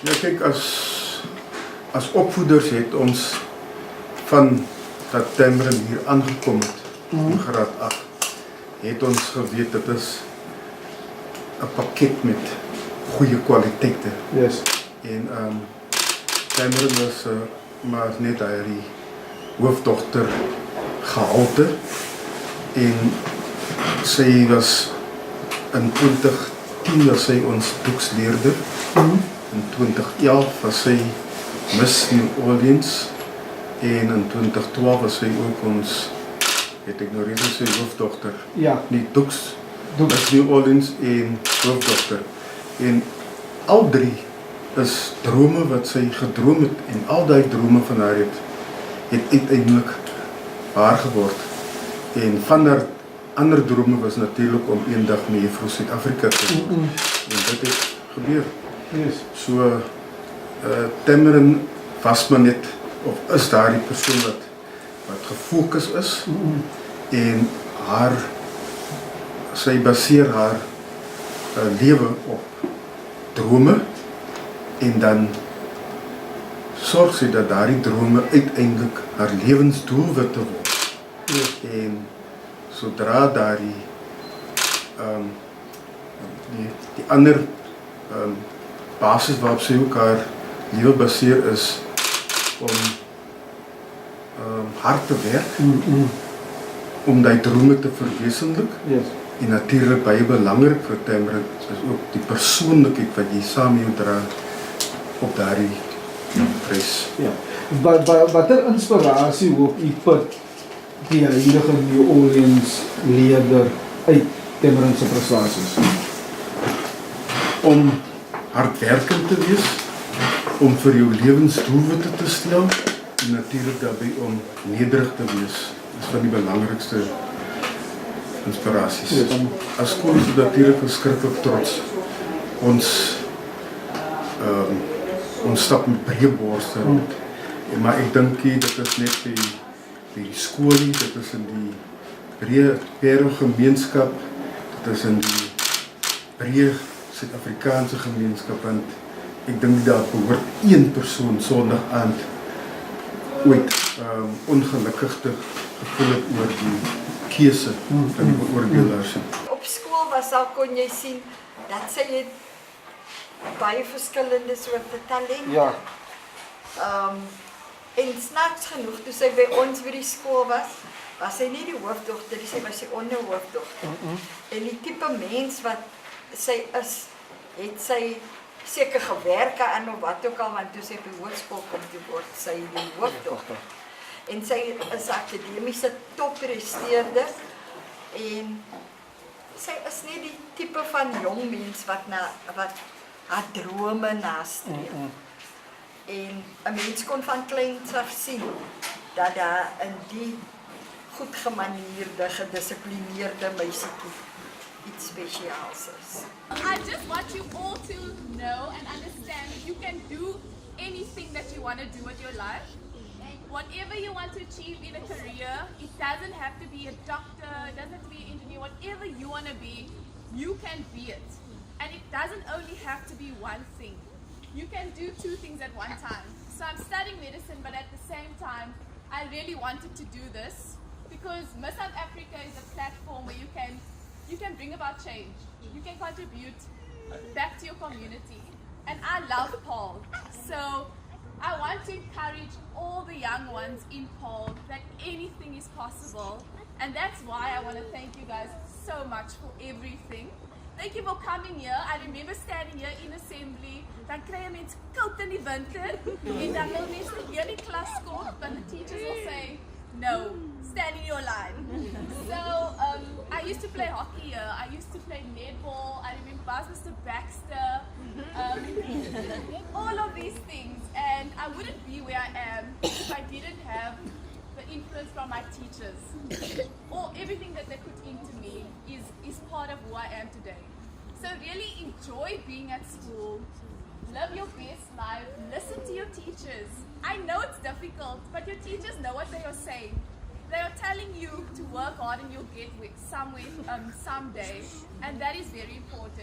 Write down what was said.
Ja, kyk, as opvoeders het ons van dat Tamarin hier aangekom het, in graad 8, het ons geweet dit is 'n pakket met goeie kwaliteite. Yes. En Tamarin was maar net die hoofdogter gehalte en sy was in 2010 was sy ons boeksleerder. In 2011 was sy Miss New Orleans en in 2012 was sy ook ons, het ek nou reeds sy hoofdogter. Ja. Nie Doeks, Miss New Orleans en hoofdogter. En al drie is drome wat sy gedroom het en al die drome van haar het uiteindelik waar geword. En van haar ander drome was natuurlijk om eendag met Juffrou Suid-Afrika te doen. En dit het gebeur. Yes. So, Tamarin was maar net, of is daar die persoon wat gefokus is en sy baseer haar lewe op drome en dan sorg sy dat daardie drome uiteindelik haar lewensdoelwitte word. Yes. En sodra daardie die ander basis waarop sy ook haar lewe baseer is om hard te werk om die drome te verwesenlik. Yes. En natuurlijk baie belangrik vir Tamarin is ook die persoonlikheid wat jy saam met jou dra op daardie pres. Ja. Watter inspirasie hoop u put die huidige New Orleans leerder uit Tamarin se prestasies? Om hardwerkend te wees, om vir jou lewensdoelwitte te stel en natuurlijk daarbij om nederig te wees. Dat is van die belangrikste inspirasies. Yes. As skool is dit natuurlijk verskriklik trots. Ons stap met breë borste. Maar ek dink dit is net die skoolie, dit is in die breë Pero gemeenskap, dit is in die breë Suid-Afrikaanse gemeenskap, want ek dink daar behoort een persoon Sondag aand ooit ongelukkig te gevoel het oor die keuse van die beoordelaars. Op skool kon jy sien dat sy het baie verskillende soorte talente. Ja. En snaaks genoeg, toe sy by ons by die skool was sy nie die hoofdogter, sy was die onderhoofdogter. En die tipe mens wat sy is, het sy seker gewerke aan of wat ook al, want toe sy by hoërskool kom, toe word sy die hoofdogter. En sy is akademiese toppresteerder en sy is nie die tipe van jong mens wat haar drome nastreef. En 'n mens kon van kleins af sien dat daar in die goed gemanierde, gedissiplineerde meisietjie iets spesiaals is. I just want you all to know and understand that you can do anything that you want to do with your life. Whatever you want to achieve in a career, it doesn't have to be a doctor, it doesn't have to be an engineer, whatever you want to be, you can be it. And it doesn't only have to be one thing. You can do two things at one time. So I'm studying medicine, but at the same time, I really wanted to do this because Miss South Africa is a platform where you can bring about change. You can contribute back to your community. And I love Paul. So I want to encourage all the young ones in Paul that anything is possible. And that's why I want to thank you guys so much for everything. Thank you for coming here. I remember standing here in assembly. Dan kry jy mense koud in die winter en dan wil mense nie hier in die klas kom, but the teachers will say, no, stand in your line. So I used to play hockey here. I used to play netball. I remember Mr. Baxter. All of these things. And I wouldn't be where I am if I didn't have the influence from my teachers. Or everything that they put into me is part of who I am today. So really enjoy being at school. Live your best life. Listen to your teachers. I know it's difficult, but your teachers know what they are saying. They are telling you to work hard and you'll get somewhere someday. And that is very important.